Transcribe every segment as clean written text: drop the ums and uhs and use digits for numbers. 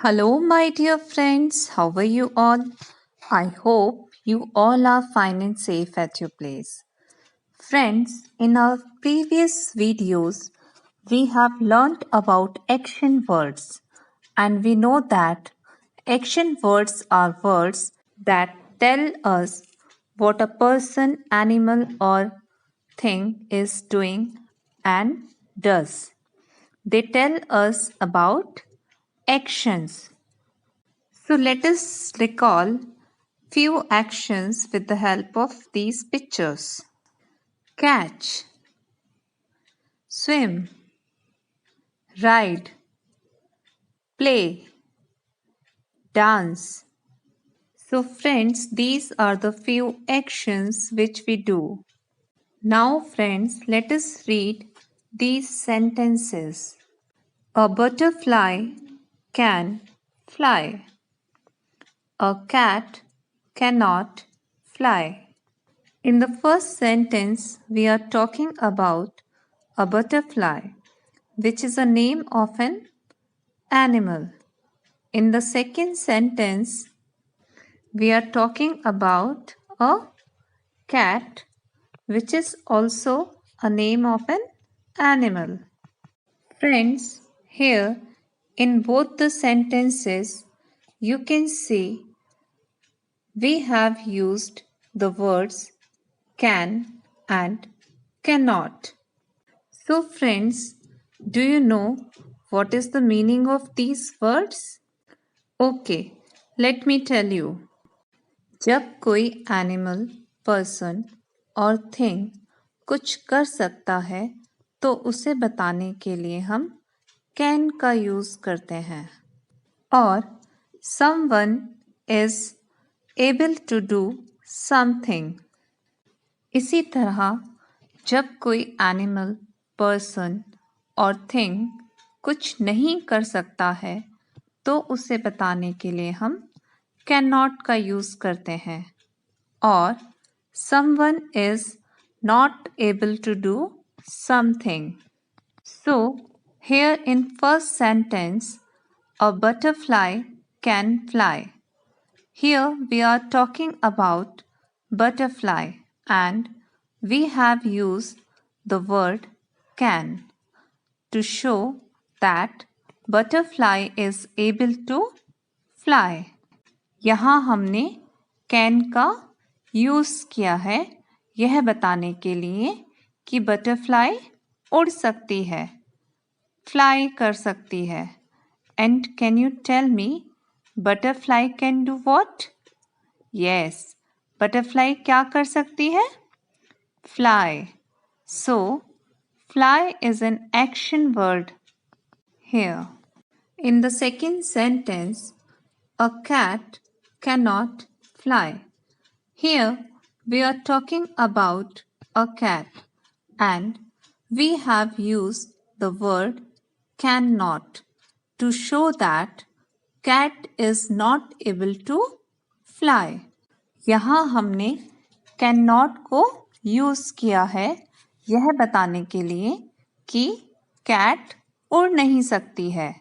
Hello, my dear friends. How are you all? I hope you all are fine and safe at your place. Friends, in our previous videos, we have learned about action words, and we know that action words are words that tell us what a person, animal, or thing is doing and does. They tell us about actions. So let us recall few actions with the help of these pictures. Catch, swim, ride, play, dance. So friends, these are the few actions which we do. Now friends, let us read these sentences. A butterfly can fly. A cat cannot fly. In the first sentence, we are talking about a butterfly, which is a name of an animal. In the second sentence, we are talking about a cat, which is also a name of an animal. Friends, here in both the sentences, you can see we have used the words can and cannot. So, friends, do you know what is the meaning of these words? Okay, let me tell you. जब कोई animal, person और thing कुछ कर सकता है तो उसे बताने के लिए हम कैन का यूज़ करते हैं और someone is able to do something. इसी तरह जब कोई एनिमल, पर्सन और थिंग कुछ नहीं कर सकता है तो उसे बताने के लिए हम कैन नॉट का यूज़ करते हैं और someone is not able to do something. So here in first sentence, a butterfly can fly. Here we are talking about butterfly and we have used the word can to show that butterfly is able to fly. यहाँ हमने can का use किया है यह बताने के लिए कि बटरफ्लाई उड़ सकती है, फ्लाई कर सकती है. And can you tell me butterfly can do what? Yes, butterfly क्या कर सकती है? Fly. So fly is an action word here. In the second sentence, a cat cannot fly. Here we are talking about a cat and we have used the word cannot to show that cat is not able to fly. यहाँ हमने cannot को use किया है यह बताने के लिए कि cat उड़ नहीं सकती है,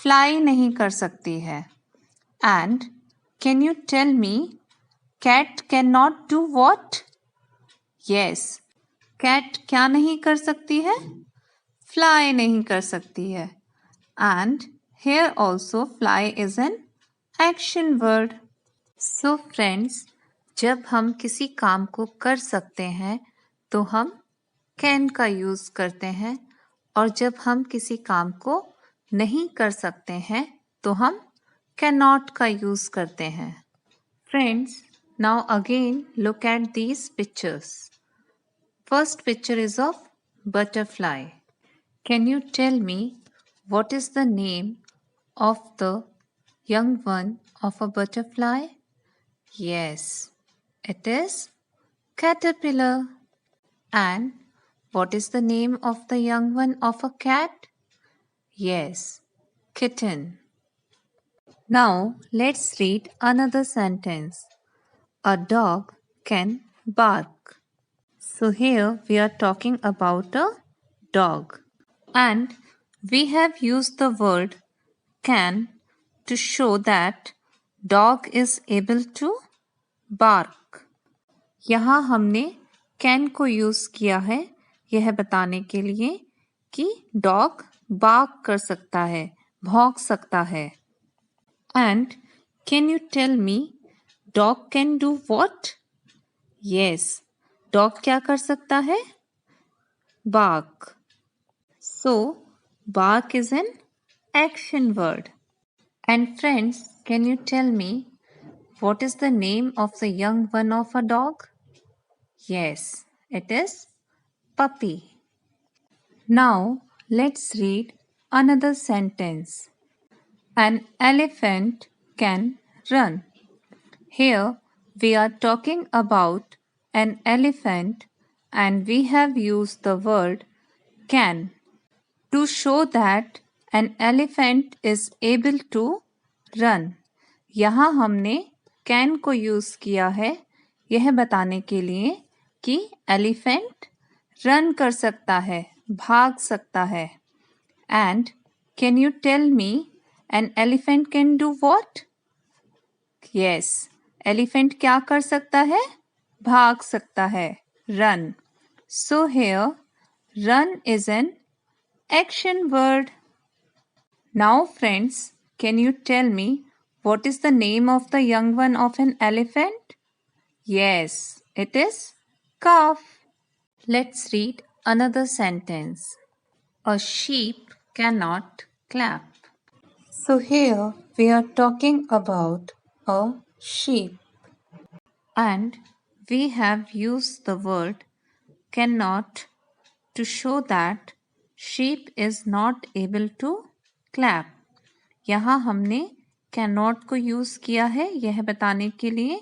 fly नहीं कर सकती है. And can you tell me cat cannot do what? Yes, cat क्या नहीं कर सकती है? Fly नहीं कर सकती है. And here also fly is an action word. So friends, जब हम किसी काम को कर सकते हैं तो हम can का यूज़ करते हैं और जब हम किसी काम को नहीं कर सकते हैं तो हम cannot का यूज़ करते हैं. Friends, now again look at these pictures. First picture is of butterfly. Can you tell me what is the name of the young one of a butterfly? Yes, it is caterpillar. And what is the name of the young one of a cat? Yes, kitten. Now let's read another sentence. A dog can bark. So here we are talking about a dog and we have used the word can to show that dog is able to bark. यहाँ हमने can को use किया है यह बताने के लिए कि डॉग bark कर सकता है, भौंक सकता है. And can you tell me dog can do what? Yes, dog क्या कर सकता है? Bark. So, bark is an action word. And friends, can you tell me what is the name of the young one of a dog? Yes, it is puppy. Now, let's read another sentence. An elephant can run. Here, we are talking about an elephant and we have used the word can to show that an elephant is able to run. यहाँ हमने can को use किया है यह बताने के लिए कि एलिफेंट रन कर सकता है, भाग सकता है. And can you tell me an elephant can do what? Yes, elephant क्या कर सकता है? भाग सकता है, run. So here, run is an action word. Now friends, can you tell me what is the name of the young one of an elephant? Yes, it is calf. Let's read another sentence. A sheep cannot clap. So here we are talking about a sheep and we have used the word cannot to show that sheep is not able to clap. यहाँ हमने cannot को use किया है यह बताने के लिए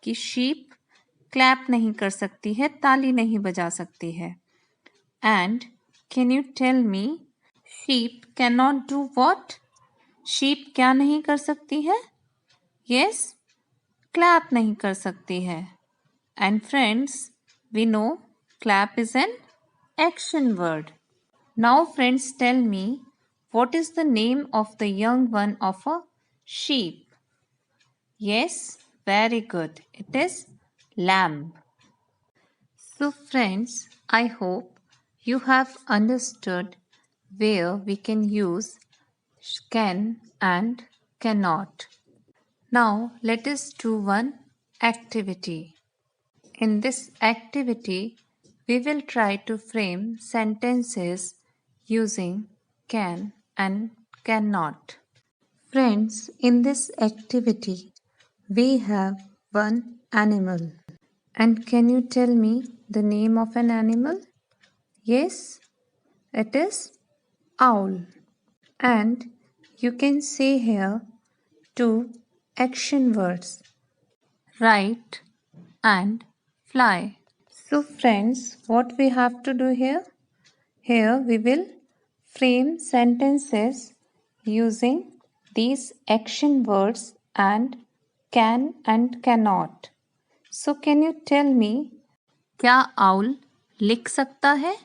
कि sheep क्लैप नहीं कर सकती है, ताली नहीं बजा सकती है. And can you tell me sheep cannot do what? sheep क्या नहीं कर सकती है? Yes, clap नहीं कर सकती है. And friends, we know clap is an action word. Now friends, tell me what is the name of the young one of a sheep? Yes, very good. It is lamb. So friends, I hope you have understood where we can use can and cannot. Now let us do one activity. In this activity, we will try to frame sentences using can and cannot. Friends, in this activity, we have one animal. And can you tell me the name of an animal? Yes, it is owl. And you can say here two action words, write and fly. So friends, what we have to do here? Here we will frame sentences using these action words and can and cannot. So can you tell me क्या owl लिख सकता है?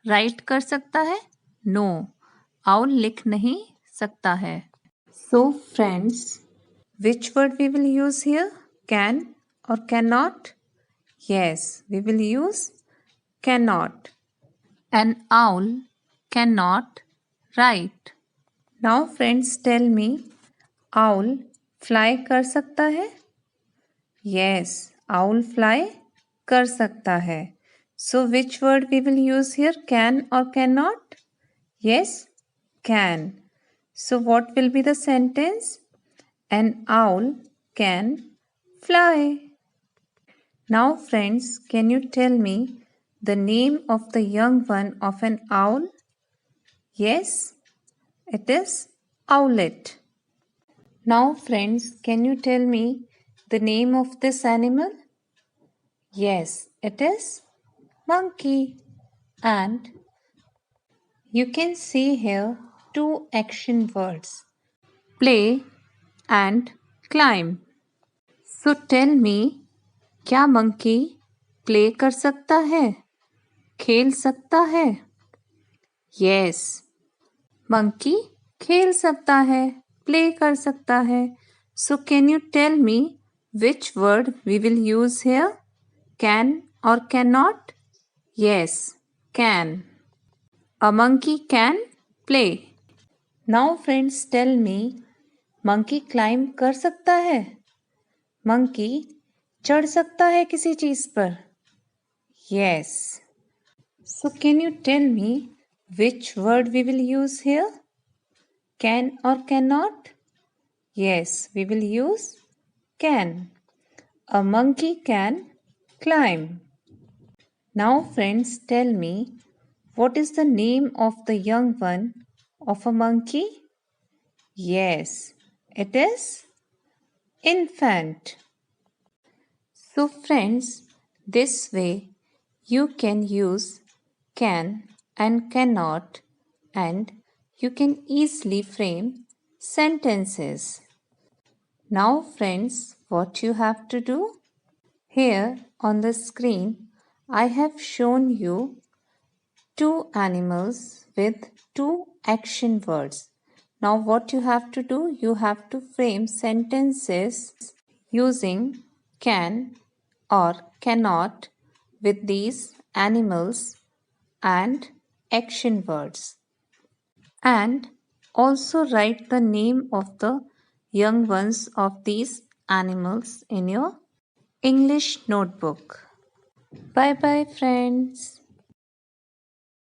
Right कर सकता है? No, owl लिख नहीं सकता है. So friends, which word we will use here? Can or cannot? Yes, we will use cannot. An owl cannot write. Now friends, tell me, owl fly कर सकता है? Yes, owl fly कर सकता है. So which word we will use here? Can or cannot? Yes, can. So what will be the sentence? An owl can fly. Now friends, can you tell me the name of the young one of an owl? Yes, it is owlet. Now friends, can you tell me the name of this animal? Yes, it is monkey. And you can see here two action words, play and climb. So tell me, क्या monkey play कर सकता है? खेल सकता है? Yes, monkey खेल सकता है. प्ले कर सकता है. So can you tell me which word we will use here? Can or cannot? Yes, can. A monkey can play. Now friends tell me, monkey climb कर सकता है? Monkey चढ़ सकता है किसी चीज पर? Yes. So can you tell me which word we will use here? Can or cannot? Yes, we will use can. A monkey can climb. Now friends tell me, what is the name of the young one of a monkey? Yes, it is infant. So friends, this way you can use can and cannot, and you can easily frame sentences. Now friends, what you have to do? Here on the screen I have shown you two animals with two action words. Now what you have to do? You have to frame sentences using can or cannot with these animals and action words. And also write the name of the young ones of these animals in your English notebook. Bye bye friends.